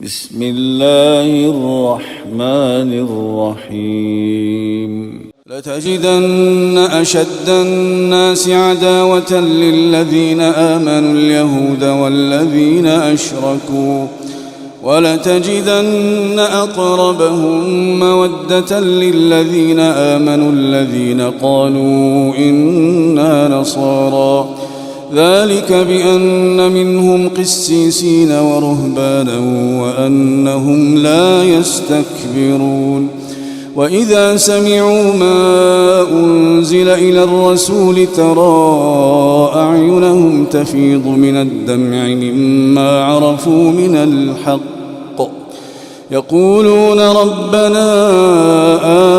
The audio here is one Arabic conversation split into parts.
بسم الله الرحمن الرحيم لتجدن أشد الناس عداوة للذين آمنوا اليهود والذين أشركوا ولتجدن أقربهم مودة للذين آمنوا الذين قالوا إنا نصارى ذلك بأن منهم قسيسين ورهبانا وأنهم لا يستكبرون وإذا سمعوا ما أنزل إلى الرسول ترى أعينهم تفيض من الدمع مما عرفوا من الحق يقولون ربنا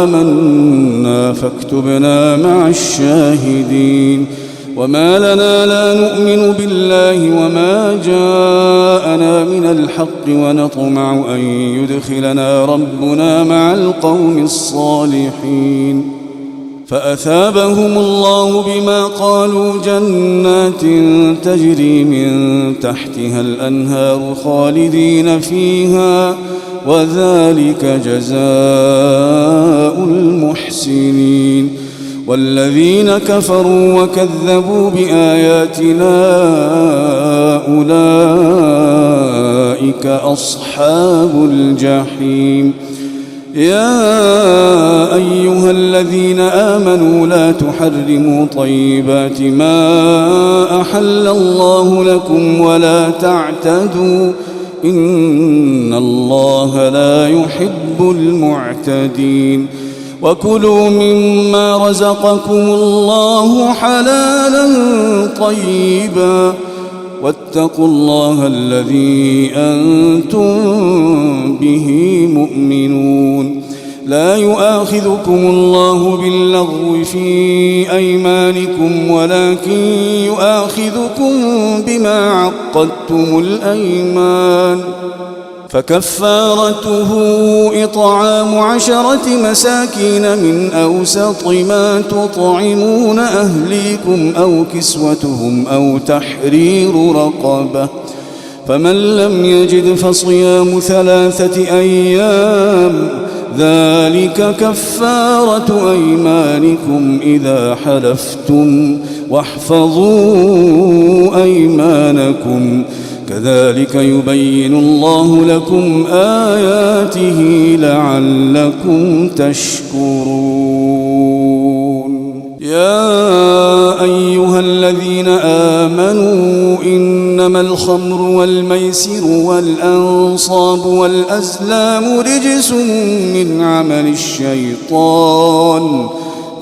آمنا فاكتبنا مع الشاهدين وما لنا لا نؤمن بالله وما جاءنا من الحق ونطمع أن يدخلنا ربنا مع القوم الصالحين فأثابهم الله بما قالوا جنات تجري من تحتها الأنهار خالدين فيها وذلك جزاء المحسنين والذين كفروا وكذبوا بآياتنا أولئك أصحاب الجحيم يا أيها الذين آمنوا لا تحرموا طيبات ما أحل الله لكم ولا تعتدوا إن الله لا يحب المعتدين وكلوا مما رزقكم الله حلالا طيبا واتقوا الله الذي أنتم به مؤمنون لا يؤاخذكم الله باللغو في أيمانكم ولكن يؤاخذكم بما عقدتم الأيمان فكفارته إطعام 10 مساكين من أوسط ما تطعمون أهليكم أو كسوتهم أو تحرير رقبة فمن لم يجد فصيام 3 أيام ذلك كفارة أيمانكم إذا حلفتم واحفظوا أيمانكم كذلك يبين الله لكم آياته لعلكم تشكرون يا أيها الذين آمنوا إنما الخمر والميسر والأنصاب والأزلام رجس من عمل الشيطان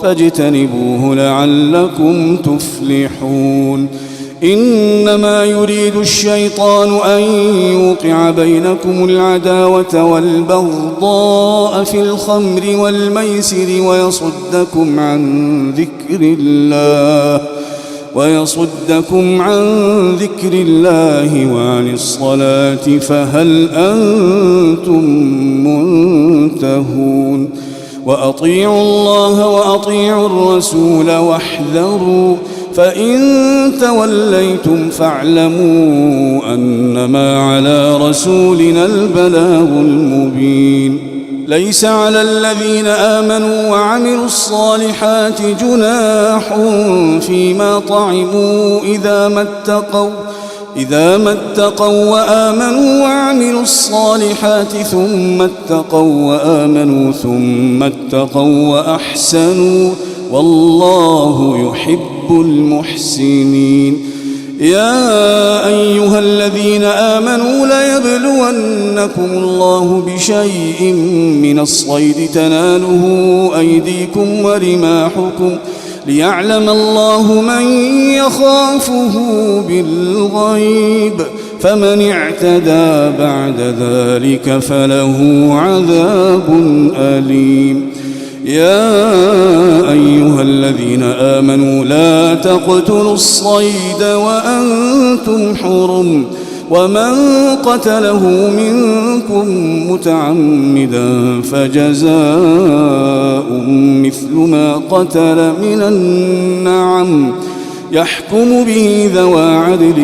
فاجتنبوه لعلكم تفلحون إنما يريد الشيطان أن يوقع بينكم العداوة والبغضاء في الخمر والميسر ويصدكم عن ذكر الله وعن الصلاة فهل أنتم منتهون وأطيعوا الله وأطيعوا الرسول واحذروا فإن توليتم فاعلموا أنما على رسولنا البلاغ المبين ليس على الذين آمنوا وعملوا الصالحات جناح فيما طعموا إذا ما اتقوا وآمنوا وعملوا الصالحات ثم اتقوا وآمنوا ثم اتقوا وأحسنوا والله يحب المحسنين يا أيها الذين آمنوا ليبلونكم الله بشيء من الصيد تناله أيديكم ورماحكم ليعلم الله من يخافه بالغيب فمن اعتدى بعد ذلك فله عذاب أليم يا أيها الذين آمنوا لا تقتلوا الصيد وأنتم حرم ومن قتله منكم متعمدا فجزاء مثل ما قتل من النعم يحكم به ذوى عدل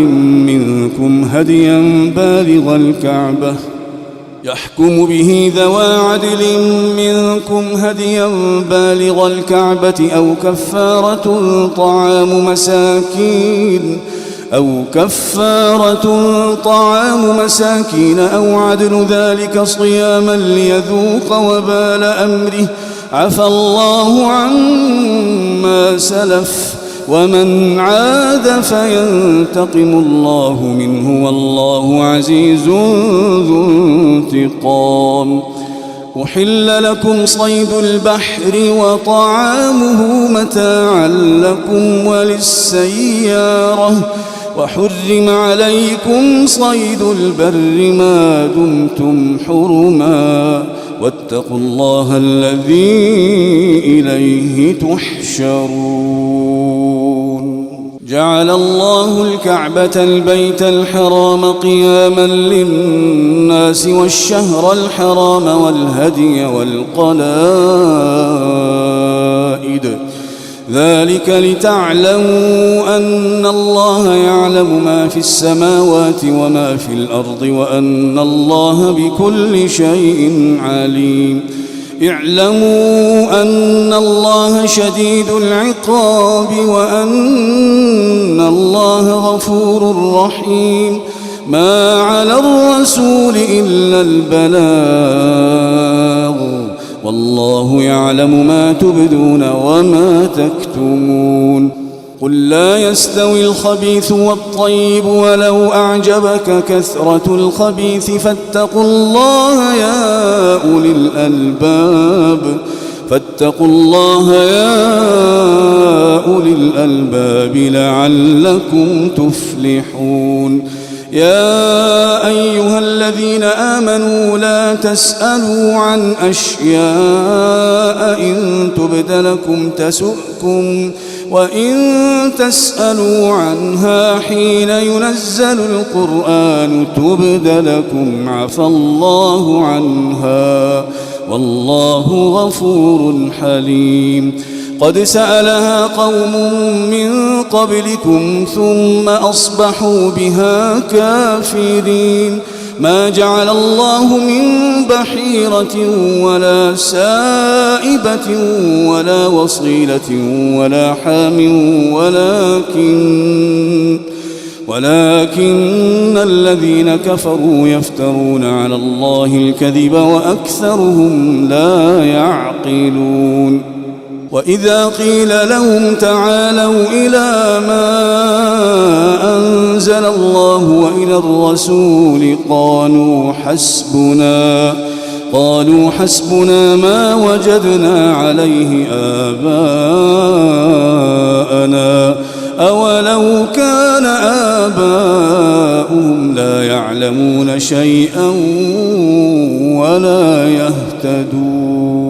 منكم هديا بالغ الكعبة يحكم به ذوى عدل منكم هديا بالغ الكعبة أو كفارة طعام مساكين أو عدل ذلك صياما ليذوق وبال أمره عفى الله عما سلف ومن عاد فينتقم الله منه والله عزيز ذو انتقام. أحل لكم صيد البحر وطعامه متاعا لكم وللسيارة وحرم عليكم صيد البر ما دمتم حرما واتقوا الله الذي إليه تحشرون. جعل الله الكعبة البيت الحرام قياما للناس والشهر الحرام والهدي والقلائد ذلك لتعلموا أن الله يعلم ما في السماوات وما في الأرض وأن الله بكل شيء عليم. اعلموا أن الله شديد العقاب وأن الله غفور رحيم. ما على الرسول إلا البلاغ والله يعلم ما تبدون وما تكتمون. قل لا يستوي الخبيث والطيب ولو أعجبك كثرة الخبيث فاتقوا الله يا أولي الألباب لعلكم تفلحون. يا أيها الذين آمنوا لا تسألوا عن أشياء إن تبد لكم تسؤكم وإن تسألوا عنها حين ينزل القرآن تبد لكم عفى الله عنها والله غفور حليم. قد سألها قوم من قبلكم ثم أصبحوا بها كافرين. ما جعل الله من بحيرة ولا سائبة ولا وصيلة ولا حام ولكن الذين كفروا يفترون على الله الكذب وأكثرهم لا يعقلون. وإذا قيل لهم تعالوا إلى ما أنزل الله وإلى الرسول قالوا حسبنا ما وجدنا عليه آباءنا أولو كان آباؤهم لا يعلمون شيئا ولا يهتدون.